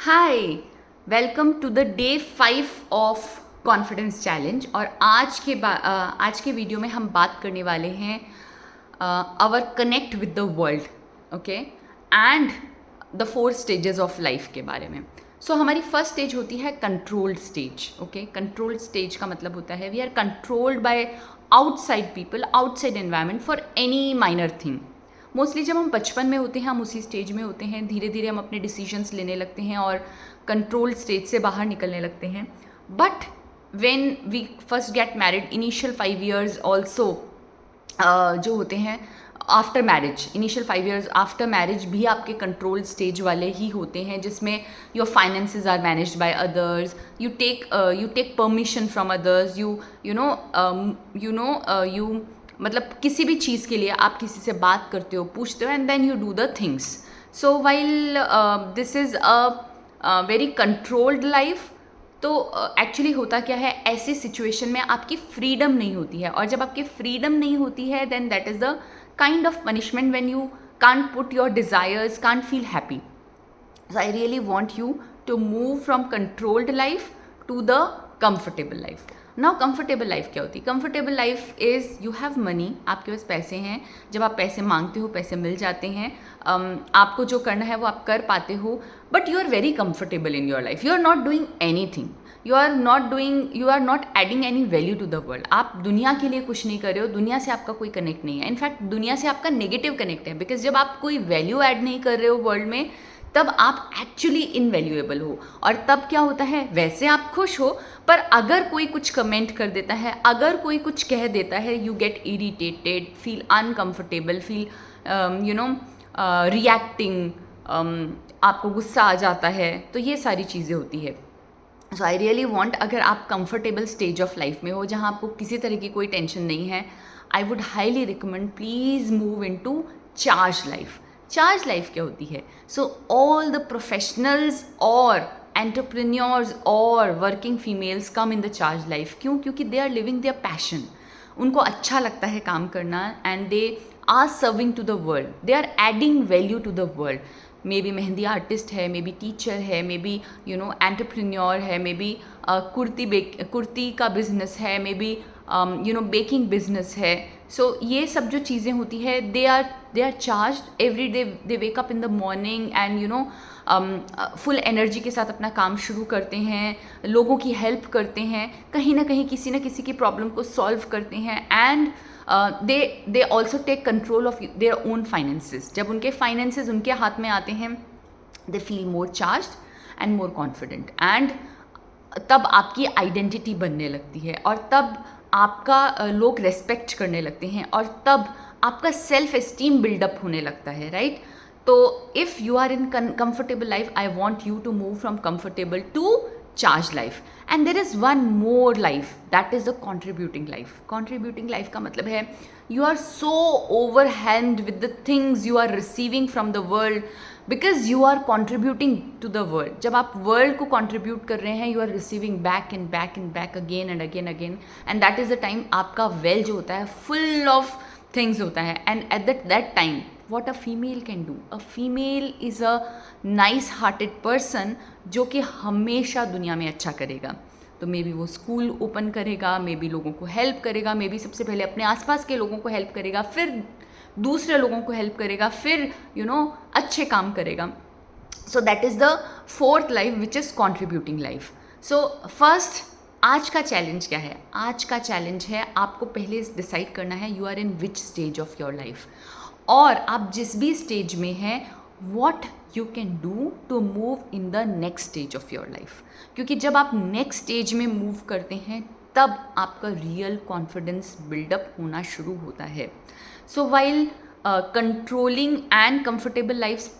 Hi, welcome to the day 5 of confidence challenge. और आज के वीडियो में हम बात करने वाले हैं our connect with the world, okay, and the 4 stages of life के बारे में। हमारी फर्स्ट स्टेज होती है controlled stage. Okay, controlled stage का मतलब होता है we are controlled by outside people, outside environment for any minor thing. Mostly जब हम बचपन में होते हैं हम उसी स्टेज में होते हैं, धीरे धीरे हम अपने डिसीजंस लेने लगते हैं और कंट्रोल स्टेज से बाहर निकलने लगते हैं। But when we first get married, initial 5 years also जो होते हैं after marriage, initial 5 years after marriage भी आपके कंट्रोल स्टेज वाले ही होते हैं, जिसमें your finances are managed by others, you take permission from others, you मतलब किसी भी चीज़ के लिए आप किसी से बात करते हो, पूछते हो, and then you do the things. So while this is a very controlled life. तो एक्चुअली होता क्या है, ऐसी सिचुएशन में आपकी फ्रीडम नहीं होती है, और जब आपकी फ्रीडम नहीं होती है then that is the kind of punishment when you can't put your desires, can't feel happy. So I really want you to move from controlled life to the comfortable life. Now comfortable life क्या होती है? Comfortable life is you have money, आपके पास पैसे हैं, जब आप पैसे मांगते हो पैसे मिल जाते हैं, आपको जो करना है वो आप कर पाते हो, but you are very comfortable in your life. You are not doing anything. You are not adding any value to the world. आप दुनिया के लिए कुछ नहीं कर रहे हो, दुनिया से आपका कोई कनेक्ट नहीं है। इनफैक्ट दुनिया से आपका नेगेटिव कनेक्ट है, बिकॉज जब आप कोई वैल्यू ऐड नहीं कर रहे हो वर्ल्ड में, तब आप एक्चुअली इनवैल्यूएबल हो। और तब क्या होता है, वैसे आप खुश हो, पर अगर कोई कुछ कमेंट कर देता है, अगर कोई कुछ कह देता है, you get irritated, feel uncomfortable, feel reacting, आपको गुस्सा आ जाता है। तो ये सारी चीज़ें होती है। सो आई रियली वॉन्ट, अगर आप कंफर्टेबल स्टेज ऑफ लाइफ में हो जहाँ आपको किसी तरह की कोई टेंशन नहीं है, I would highly recommend please move in to charge life. Charge life क्या होती है? सो ऑल द प्रोफेशनल्स और एंटरप्रेन्योर्स और working females come in the charge life. क्यों? क्योंकि they are living their passion, उनको अच्छा लगता है काम करना, and they are serving to the world, they are adding value to the world. Maybe mehndi artist है, मे बी टीचर है, मे बी एंटरप्रेन्योर है, मे बी कुर्ती का बिजनेस है, मे बी बेकिंग बिजनेस है। सो ये सब जो चीज़ें होती है, they are charge every day, they wake up in the morning and full energy के साथ अपना काम शुरू करते हैं, लोगों की हेल्प करते हैं, कहीं ना कहीं किसी न किसी की प्रॉब्लम को सॉल्व करते हैं, and they also take control of their own finances. जब उनके फाइनेंसेस उनके हाथ में आते हैं, they feel more charged and more confident, and तब आपकी आइडेंटिटी बनने लगती है, और तब आपका लोग रेस्पेक्ट करने लगते हैं, और तब आपका सेल्फ एस्टीम बिल्डअप होने लगता है, राइट? तो if you are in comfortable life, I want you to move from comfortable to charge life. And there is one more life, that is the contributing life. Contributing life का मतलब है you are so overwhelmed with the things you are receiving from the world because you are contributing to the world. जब आप world को contribute कर रहे हैं, you are receiving back and back and back again and again and that is the time आपका well जो होता है full of things होता है। and at that time what a female can do, a female is a nice hearted person जो कि हमेशा दुनिया में अच्छा करेगा। तो मे बी वो स्कूल ओपन करेगा, मे बी लोगों को हेल्प करेगा, मे बी सबसे पहले अपने आसपास के लोगों को हेल्प करेगा, फिर दूसरे लोगों को हेल्प करेगा, फिर अच्छे काम करेगा। So that is the 4th life which is contributing life. So first, आज का चैलेंज क्या है? आज का चैलेंज है आपको पहले डिसाइड करना है you are in which stage of your life, और आप जिस भी स्टेज में हैं, what you can do to move in the next stage of your life. क्योंकि जब आप नेक्स्ट स्टेज में मूव करते हैं, तब आपका रियल कॉन्फिडेंस बिल्डअप होना शुरू होता है। So while controlling and comfortable life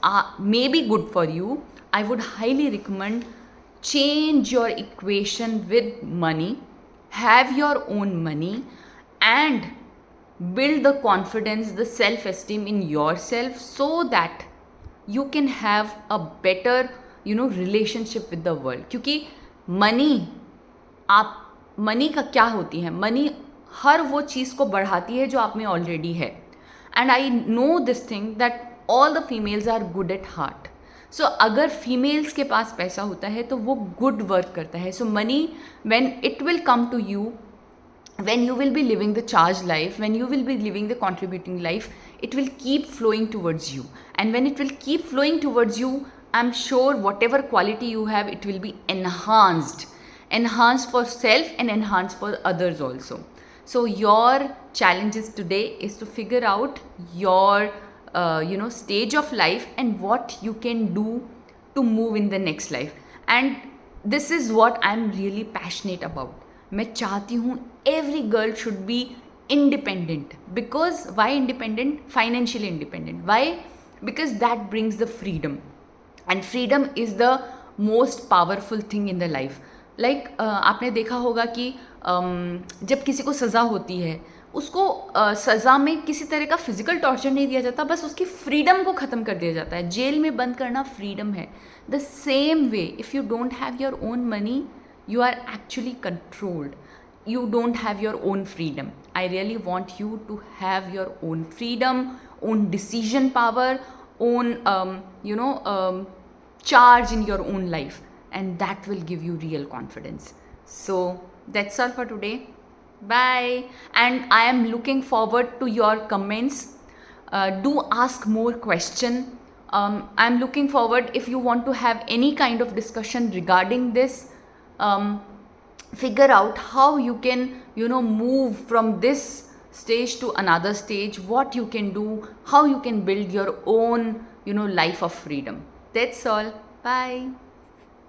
may be good for you, I would highly recommend change your equation with money, have your own money, and build the confidence, the self-esteem in yourself so that you can have a better relationship with the world. क्योंकि money का क्या होती है? Money हर वो चीज़ को बढ़ाती है जो आप में ऑलरेडी है, and I know this thing that all the females are good at heart. सो अगर फीमेल्स के पास पैसा होता है तो वो गुड वर्क करता है. So money when it will come to you, when you will be living the charged life, when you will be living the contributing life, it will keep flowing towards you. And when it will keep flowing towards you, I'm sure whatever quality you have, it will be enhanced for self and enhanced for others also. So your challenges today is to figure out your stage of life and what you can do to move in the next life. And this is what I'm really passionate about. मैं चाहती हूँ every girl should be independent. Because why independent? Financially independent. Why? Because that brings the freedom, and freedom is the most powerful thing in the life. Like आपने देखा होगा कि जब किसी को सज़ा होती है, उसको सज़ा में किसी तरह का फिजिकल टॉर्चर नहीं दिया जाता, बस उसकी फ्रीडम को ख़त्म कर दिया जाता है. जेल में बंद करना फ्रीडम है. The same way, if you don't have your own money, you are actually controlled. You don't have your own freedom. I really want you to have your own freedom, own decision power, own charge in your own life, and that will give you real confidence. So that's all for today. Bye. And I am looking forward to your comments. Do ask more question. I'm looking forward if you want to have any kind of discussion regarding this. Figure out how you can move from this stage to another stage, what you can do, how you can build your own life of freedom. That's all. Bye.